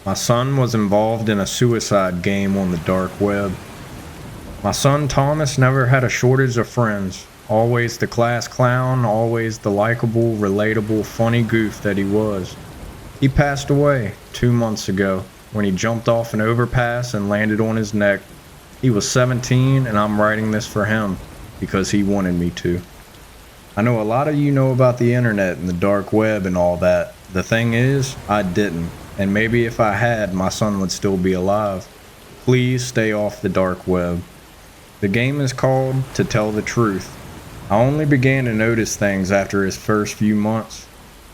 My son was involved in a suicide game on the dark web. My son Thomas never had a shortage of friends, always the class clown, always the likable, relatable, funny goof that he was. He passed away 2 months ago when he jumped off an overpass and landed on his neck. He was 17 and I'm writing this for him because he wanted me to. I know a lot of you know about the internet and the dark web and all that. The thing is, I didn't, and maybe if I had, my son would still be alive. Please stay off the dark web. The game is called To Tell the Truth. I only began to notice things after his first few months.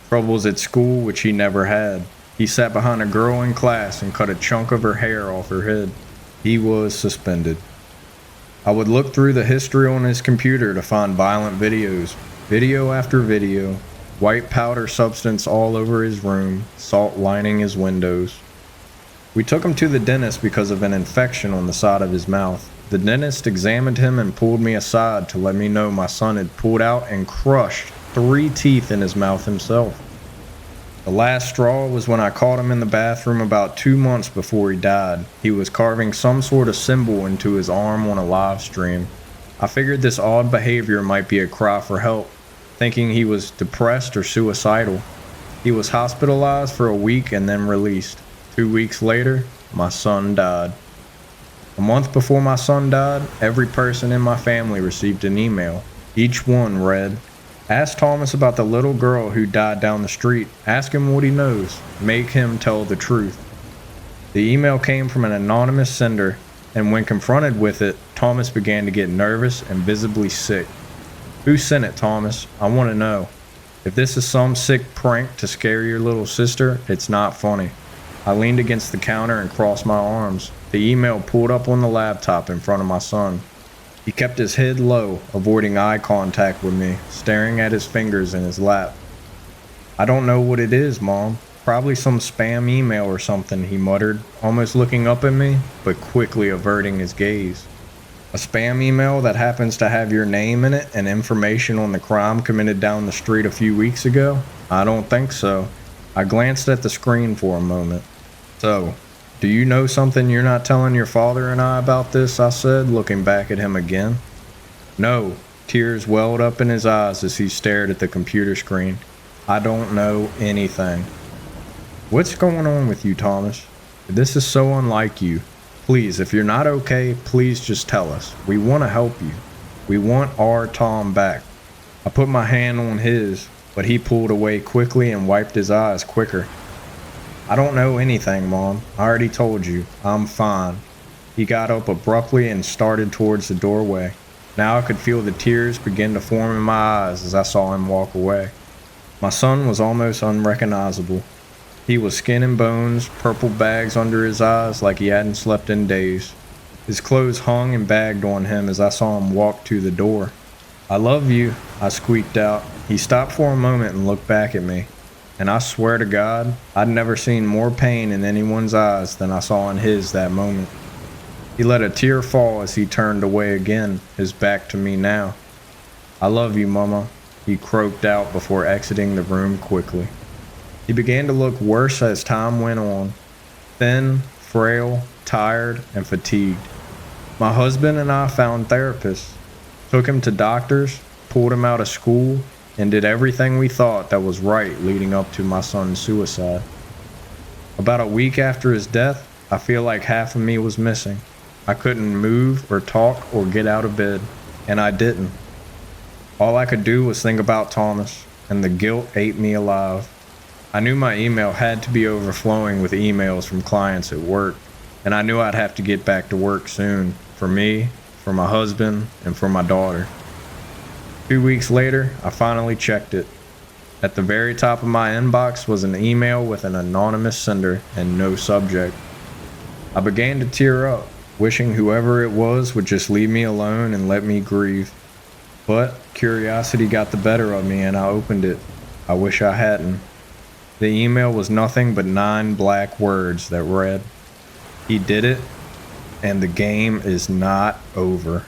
Troubles at school which he never had. He sat behind a girl in class and cut a chunk of her hair off her head. He was suspended. I would look through the history on his computer to find violent videos. Video after video. White powder substance all over his room. Salt lining his windows. We took him to the dentist because of an infection on the side of his mouth. The dentist examined him and pulled me aside to let me know my son had pulled out and crushed 3 teeth in his mouth himself. The last straw was when I caught him in the bathroom about 2 months before he died. He was carving some sort of symbol into his arm on a live stream. I figured this odd behavior might be a cry for help, thinking he was depressed or suicidal. He was hospitalized for a week and then released. 2 weeks later, my son died. A month before my son died, every person in my family received an email. Each one read, "Ask Thomas about the little girl who died down the street. Ask him what he knows. Make him tell the truth." The email came from an anonymous sender, and when confronted with it, Thomas began to get nervous and visibly sick. "Who sent it, Thomas? I want to know. If this is some sick prank to scare your little sister, it's not funny." I leaned against the counter and crossed my arms. The email pulled up on the laptop in front of my son. He kept his head low, avoiding eye contact with me, staring at his fingers in his lap. "I don't know what it is, Mom. Probably some spam email or something," he muttered, almost looking up at me, but quickly averting his gaze. "A spam email that happens to have your name in it and information on the crime committed down the street a few weeks ago? I don't think so." I glanced at the screen for a moment. "So, do you know something you're not telling your father and I about this?" I said, looking back at him again. "No." Tears welled up in his eyes as he stared at the computer screen. "I don't know anything." "What's going on with you, Thomas? This is so unlike you. Please, if you're not okay, please just tell us. We want to help you. We want our Tom back." I put my hand on his, but he pulled away quickly and wiped his eyes quicker. "I don't know anything, Mom. I already told you. I'm fine." He got up abruptly and started towards the doorway. Now I could feel the tears begin to form in my eyes as I saw him walk away. My son was almost unrecognizable. He was skin and bones, purple bags under his eyes like he hadn't slept in days. His clothes hung and bagged on him as I saw him walk to the door. "I love you," I squeaked out. He stopped for a moment and looked back at me. And I swear to God, I'd never seen more pain in anyone's eyes than I saw in his that moment. He let a tear fall as he turned away again, his back to me now. "I love you, Mama," he croaked out before exiting the room quickly. He began to look worse as time went on. Thin, frail, tired, and fatigued. My husband and I found therapists, took him to doctors, pulled him out of school, and did everything we thought that was right leading up to my son's suicide. About a week after his death, I feel like half of me was missing. I couldn't move or talk or get out of bed, and I didn't. All I could do was think about Thomas, and the guilt ate me alive. I knew my email had to be overflowing with emails from clients at work, and I knew I'd have to get back to work soon, for me, for my husband, and for my daughter. 2 weeks later, I finally checked it. At the very top of my inbox was an email with an anonymous sender and no subject. I began to tear up, wishing whoever it was would just leave me alone and let me grieve. But curiosity got the better of me and I opened it. I wish I hadn't. The email was nothing but 9 black words that read, "He did it, and the game is not over."